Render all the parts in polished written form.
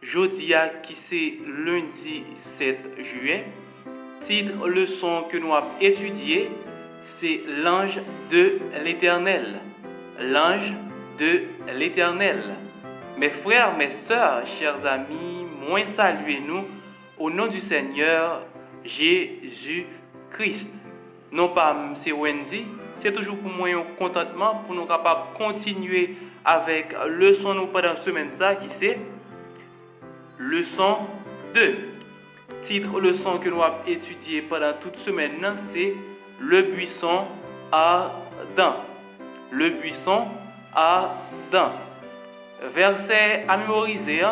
Jeudi qui c'est lundi 7 juillet. Titre leçon que nous avons étudié, c'est l'ange de l'Éternel. L'ange de l'Éternel. Mes frères, mes sœurs, chers amis, moi saluez-nous au nom du Seigneur Jésus-Christ. Non pas M. Wendy, c'est toujours pour moi un contentement pour nous capables de continuer avec leçon nous pendant semaine ça qui c'est leçon 2. Titre leçon que nous avons étudié pendant toute semaine, c'est le buisson ardent. Le buisson ardent. Verset à mémoriser,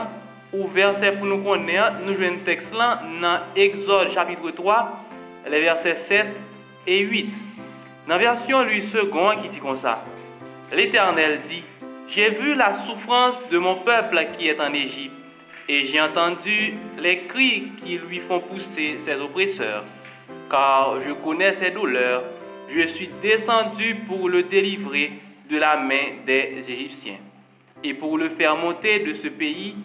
ou verset pour nous connaître, nous jouons un texte là dans Exode chapitre 3, les versets 7 et 8. Dans la version lui second qui dit comme ça, l'Éternel dit, j'ai vu la souffrance de mon peuple qui est en Égypte, et j'ai entendu les cris qui lui font pousser ses oppresseurs, car je connais ses douleurs, je suis descendu pour le délivrer de la main des Égyptiens, et pour le faire monter de ce pays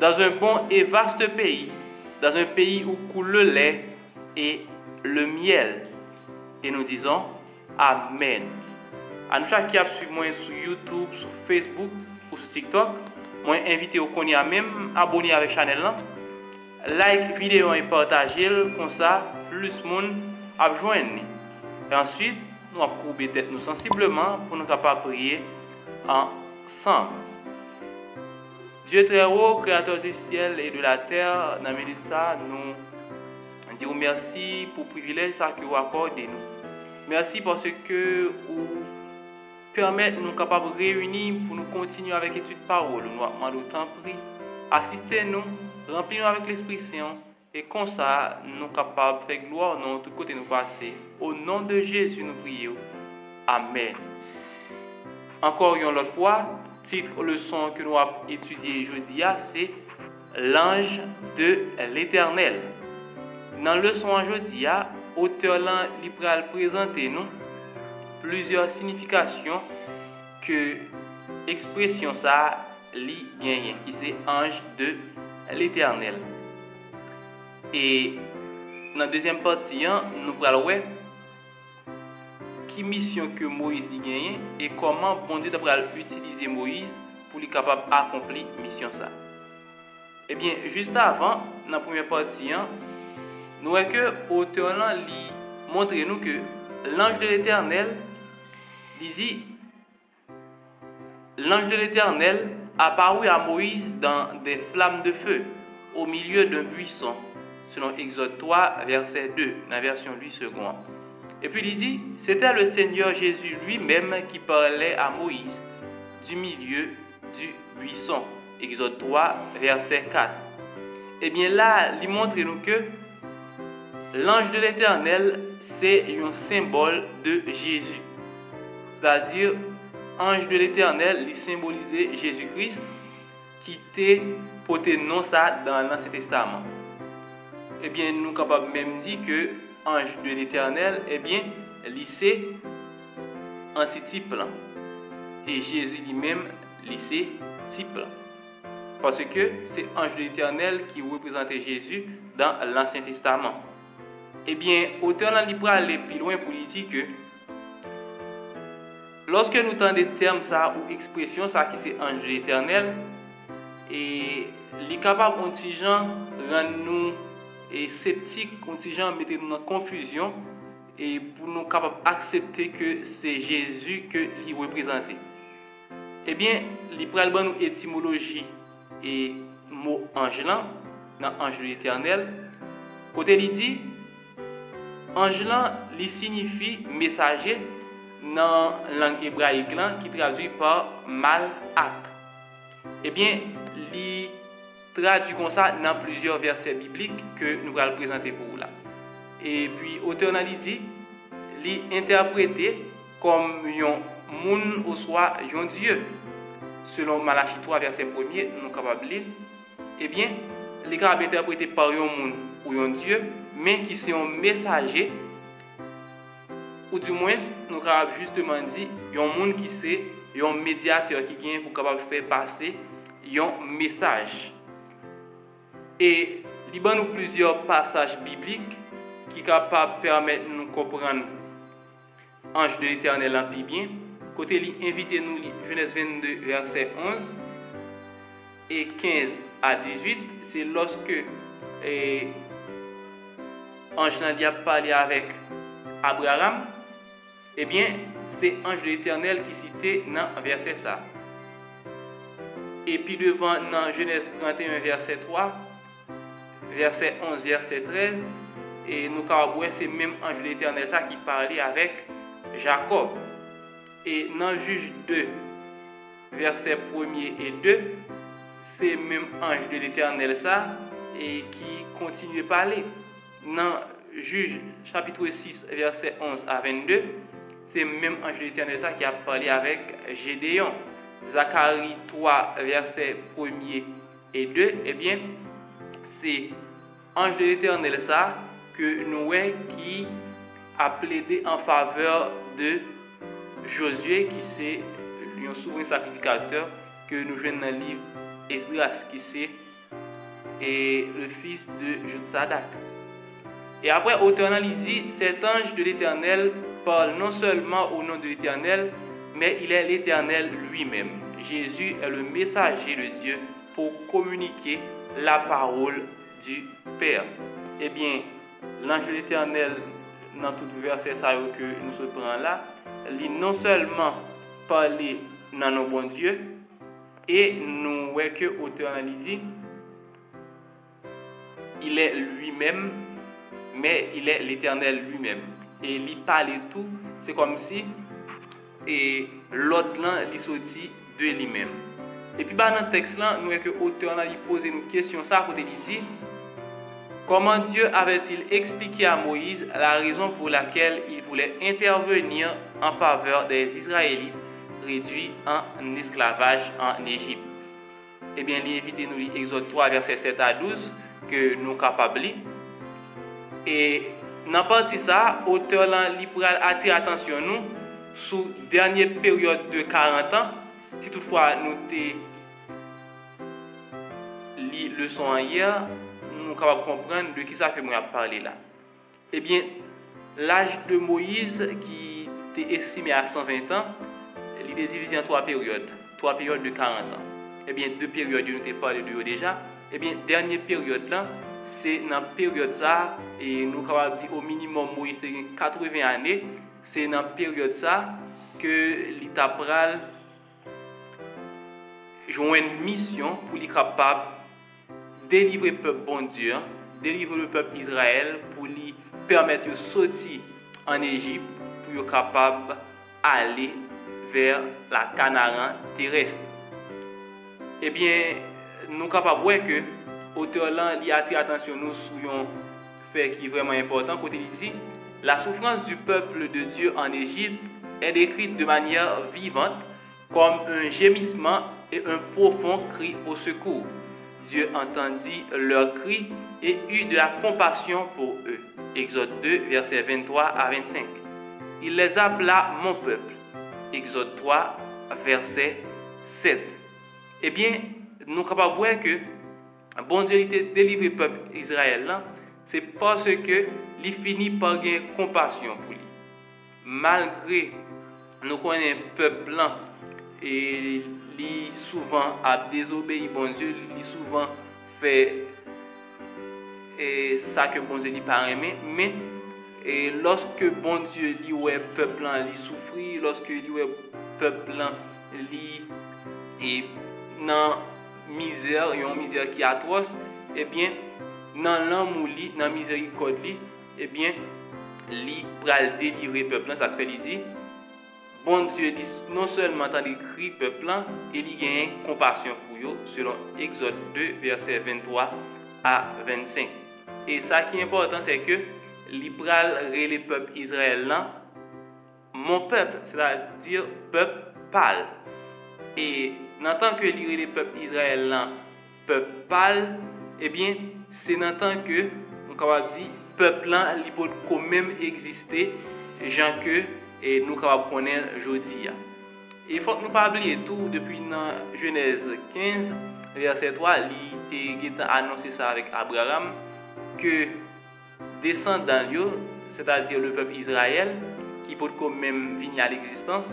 dans un bon et vaste pays, dans un pays où coule le lait et le miel. Et nous disons Amen. À nous chaque qui a suivi moi sur YouTube, sur Facebook ou sur TikTok, moi invité au connaît même abonner avec la chaîne là. Like vidéo et partager comme ça plus monde a joindre. Et ensuite, nous allons courber tête nous sensiblement pour nous capables prier ensemble. Dieu très haut, créateur du ciel et de la terre, dans ça, nous disons merci pour le privilège que vous accordez nous. Merci parce que vous permettez nous capables de réunir pour nous continuer avec l'étude de parole. Nous demandons autant prix. Assistez-nous, remplissez-nous avec l'Esprit Saint et comme ça, nous capables de faire gloire dans tous côtés nous passer. Au nom de Jésus, nous prions. Amen. Encore une autre fois, titre leçon que nous avons étudié aujourd'hui, c'est l'ange de l'Éternel. Dans la leçon aujourd'hui, l'auteur va présenter nous plusieurs significations que l'expression ça li gagne, qui c'est ange de l'Éternel. Et dans la deuxième partie, nous allons voir qui mission que Moïse a gagné et comment bon Dieu va utiliser Moïse pour lui capable d'accomplir mission ça. Eh bien, juste avant, dans la première partie, nous voyons que l'auteur montre nous que l'ange de l'Éternel dit l'ange de l'Éternel apparut à Moïse dans des flammes de feu au milieu d'un buisson, selon Exode 3, verset 2, dans la version 8 secondes. Et puis il dit, c'était le Seigneur Jésus lui-même qui parlait à Moïse du milieu du buisson. Exode 3, verset 4. Et bien là, il montre nous que l'ange de l'Éternel, c'est un symbole de Jésus. C'est-à-dire, ange de l'Éternel, il symbolisait Jésus-Christ qui était porté non ça dans l'Ancien Testament. Eh bien, nous sommes capables même dire que ange de l'Éternel, eh bien, c'est antitype. Et Jésus lui-même, c'est type. Parce que c'est ange de l'Éternel qui représentait Jésus dans l'Ancien Testament. Eh bien, auteur là, il peut aller plus loin pour dire que lorsque nous entendons des termes ça ou expressions ça qui c'est ange de l'Éternel, et il est capable contingent rendre nous sceptiques, contingent mettre nous en confusion et pour nous capables d'accepter que c'est Jésus que il représente. Eh bien, il prend nous étymologie et mot ange là dans ange de l'Éternel. Côté il dit ange là, il signifie messager dans la langue hébraïque qui traduit par malak. Eh bien, il traduit comme ça dans plusieurs versets bibliques que nous allons présenter pour vous là. Et puis, auteur a dit, il interprété comme un monde ou soit un Dieu. Selon Malachie 3, verset 1er, nous sommes capables de lire. Eh bien, il est capable d'interpréter par un monde ou un Dieu, mais qui c'est un messager, ou du moins, nous avons justement dit, il y a un monde qui c'est un médiateur qui vient pour capable faire passer un message. Et il y a plusieurs passages bibliques qui sont capables de permettre de nous comprendre l'ange de l'Éternel en plus bien. Côté lui, invitez-nous Genèse 22, verset 11 et 15 à 18. C'est lorsque l'ange a parlé avec Abraham. Eh bien, c'est l'ange de l'Éternel qui cité dans le verset ça. Et puis devant dans Genèse 31, verset 3, verset 11, verset 13, et nous avons c'est même ange de l'Éternel ça qui parlait avec Jacob. Et dans Juge 2, verset 1er et 2, c'est même ange de l'Éternel ça et qui continue de parler. Dans Juge chapitre 6, verset 11 à 22, c'est même ange de l'Éternel ça qui a parlé avec Gédéon. Zacharie 3, verset 1er et 2, eh bien, c'est ange de l'Éternel ça que Noé qui a plaidé en faveur de Josué, qui c'est un souverain sacrificateur que nous jouons dans le livre Esdras, qui c'est le fils de Jotsadak. Et après, auteur dit, cet ange de l'Éternel parle non seulement au nom de l'Éternel, mais il est l'Éternel lui-même. Jésus est le messager de Dieu pour communiquer la parole du Père. Eh bien, l'ange de l'Éternel, dans tout verset que nous se prenons là, il non seulement parler dans nos bons Dieu, et nous voyons que l'auteur dit, il est lui-même, mais il est l'Éternel lui-même. Et il parle tout, c'est comme si l'autre là, il sorti de lui-même. Et puis dans le texte là, nous voyons que l'auteur a posé une question ça pour dire comment Dieu avait-il expliqué à Moïse la raison pour laquelle il voulait intervenir en faveur des Israélites réduits en esclavage en Égypte? Eh bien, invitez-nous Exode 3, verset 7 à 12, que nous sommes capables. Et dans la partie ça, l'auteur attire l'attention nous sur la dernière période de 40 ans. Si toutefois nous avons lu la leçon hier, nous sommes capables de comprendre de qui ça que moi parlé là. Eh bien, l'âge de Moïse qui était estimé à 120 ans, il est divisé en trois périodes de 40 ans. Eh bien, deux périodes, nous avons parlé de déjà. Eh bien, dernière période là, c'est dans la période ça, et nous avons dit au minimum Moïse 80 années, c'est dans la période ça que l'État pral joue une mission pour être capable de délivrer le peuple bon Dieu, délivrer le peuple Israël, pour lui permettre de sortir en Égypte, pour être capable d'aller vers la Canaan terrestre. Eh bien, nous sommes capables de voir que l'auteur attire l'attention nous sur un fait qui est vraiment important. Quand il dit la souffrance du peuple de Dieu en Égypte est décrite de manière vivante comme un gémissement et un profond cri au secours. Dieu entendit leur cri et eut de la compassion pour eux. Exode 2, versets 23 à 25. Il les appela mon peuple. Exode 3, verset 7. Eh bien, nous sommes capables de voir que bon Dieu a délivré le peuple Israël, c'est parce que il finit par avoir compassion pour lui. Malgré nous connaissons le peuple là, et lui souvent a désobéi bon Dieu, lui souvent fait ça que bon Dieu lui pas aimé, mais lorsque bon Dieu lui ouais peuple là lui souffrir, lorsque lui ouais peuple là lui et dans misère, une misère qui est atroce, eh bien dans l'amour li, dans miséricorde li, eh bien li pral délivrer peuple là, ça fait lui dire bon Dieu dit non seulement entend les cris peuple là, il y a compassion pour eux selon Exode 2 verset 23 à 25. Et ça qui est important c'est que li pral relé peuple Israël là mon peuple, c'est-à-dire peuple pâle. Et en tant que li relé peuple Israël là peuple pâle, eh bien c'est en tant que on capable dire peuple là il peut quand même exister gens que et nous capables connaître aujourd'hui. Il faut que nous pas oublier tout depuis dans Genèse 15 verset 3, il a annoncé ça avec Abraham, que descendant yo, c'est-à-dire le peuple Israël, qui peut quand même venir à l'existence,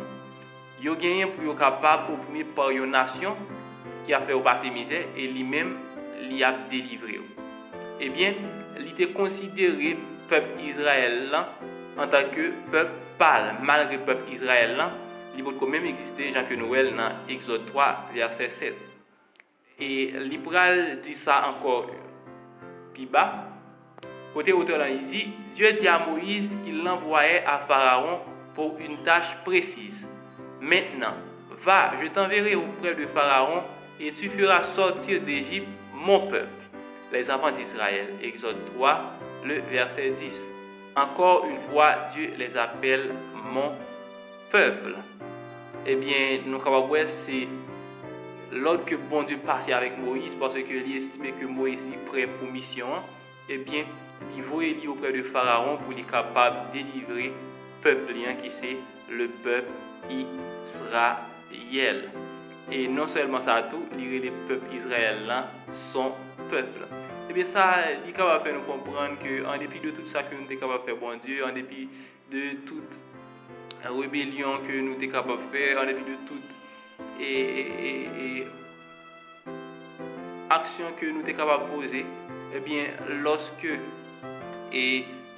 yo gagné pour yo capable opprimer par une nation qui a fait au passé misère et lui-même l'y a délivré. Eh bien, il était considéré peuple Israël là, en tant que peuple pâle, malgré le peuple Israël là, il peut quand même exister, Jean que Noël dans Exode 3, verset 7. Et l'Ibral dit ça encore plus bas. Côté auteur là, il dit, Dieu dit à Moïse qu'il l'envoyait à Pharaon pour une tâche précise. Maintenant, va, je t'enverrai auprès de Pharaon et tu feras sortir d'Égypte mon peuple, les enfants d'Israël. Exode 3, le verset 10. Encore une fois, Dieu les appelle mon peuple. Eh bien, nous avons voir c'est l'ordre que bon Dieu passe avec Moïse parce qu'il estimait que Moïse est prêt pour mission. Eh bien, il voyait auprès de Pharaon pour être capable de délivrer le peuple qui c'est le peuple Israël. Et non seulement ça, tout, le peuple Israël là, son peuple. Eh bien, ça, il est capable de faire nous comprendre qu'en dépit de tout ça que nous sommes capables de faire, bon Dieu, en dépit de toute rébellion que nous sommes capables de faire, en dépit de toute action que nous sommes capables de poser, eh bien, lorsque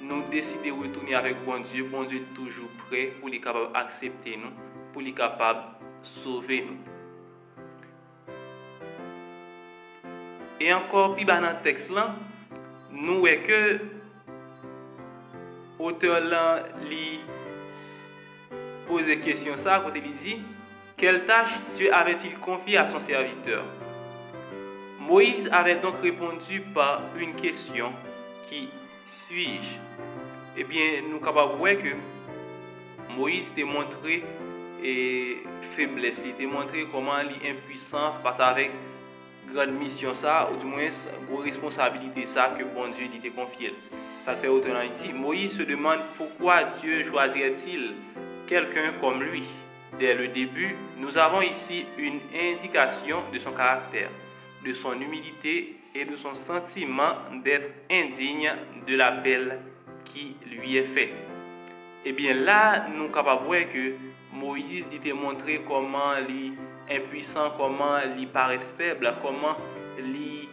nous décidons de retourner avec bon Dieu est toujours prêt pour les capable d'accepter nous, pour les capable de sauver nous. Et encore plus bas dans le texte là, nous voyons que l'auteur là lui pose la question ça quand il dit quelle tâche Dieu avait-il confiée à son serviteur? Moïse avait donc répondu par une question qui suis-je? Eh bien, nous sommes capables de voir que Moïse t'a montré faiblesse, il t'a montré comment il est impuissant face avec grande mission ça, ou du moins grosse responsabilité ça que bon Dieu lui t'a confié. Ça fait autant dit. Moïse se demande pourquoi Dieu choisirait-il quelqu'un comme lui. Dès le début, nous avons ici une indication de son caractère, de son humilité et de son sentiment d'être indigne de l'appel qui lui est fait. Et bien là, nous sommes capables de voir que Moïse t'a montré comment il est impuissant, comment il paraît faible, comment il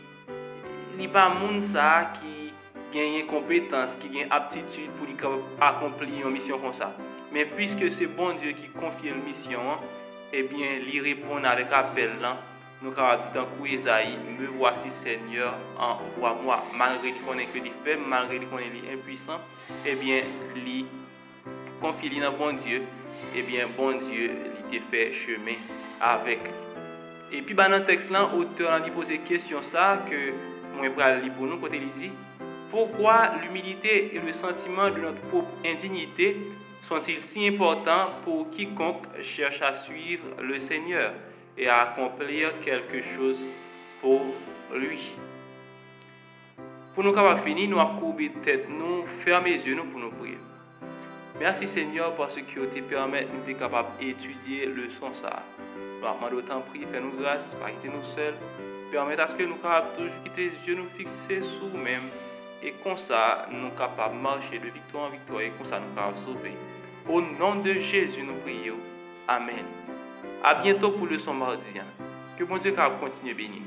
n'est pas un ça qui gagne compétence, qui gagne aptitude pour accomplir une mission comme ça. Mais puisque c'est bon Dieu qui confie une mission, eh bien, il répond avec appel là. Nous avons dit dans coup Isaïe, me voici Seigneur, envoie-moi. Malgré qu'on est que des faibles, malgré qu'on est impuissant, eh bien, il confie dans bon Dieu. Eh bien, bon Dieu, il te fait chemin avec. Et puis, dans le texte là, l'auteur a posé question ça que moi je lire pour nous quand il dit pourquoi l'humilité et le sentiment de notre propre indignité sont-ils si importants pour quiconque cherche à suivre le Seigneur et à accomplir quelque chose pour lui? Pour nous capables finir, nous avons courbé tête, nous fermer les yeux nous pour nous prier. Merci Seigneur parce que tu permets de nous être capables d'étudier le son ça. Nous d'autant prier, fais-nous grâce, pas quitter nous seuls. Permets à ce que nous capables toujours quitter les yeux nous fixer sur nous-mêmes. Et comme ça, nous sommes capables de marcher de victoire en victoire et comme ça, nous sommes capables de sauver. Au nom de Jésus, nous prions. Amen. À bientôt pour le son mardi. Que bon Dieu continue à bénir.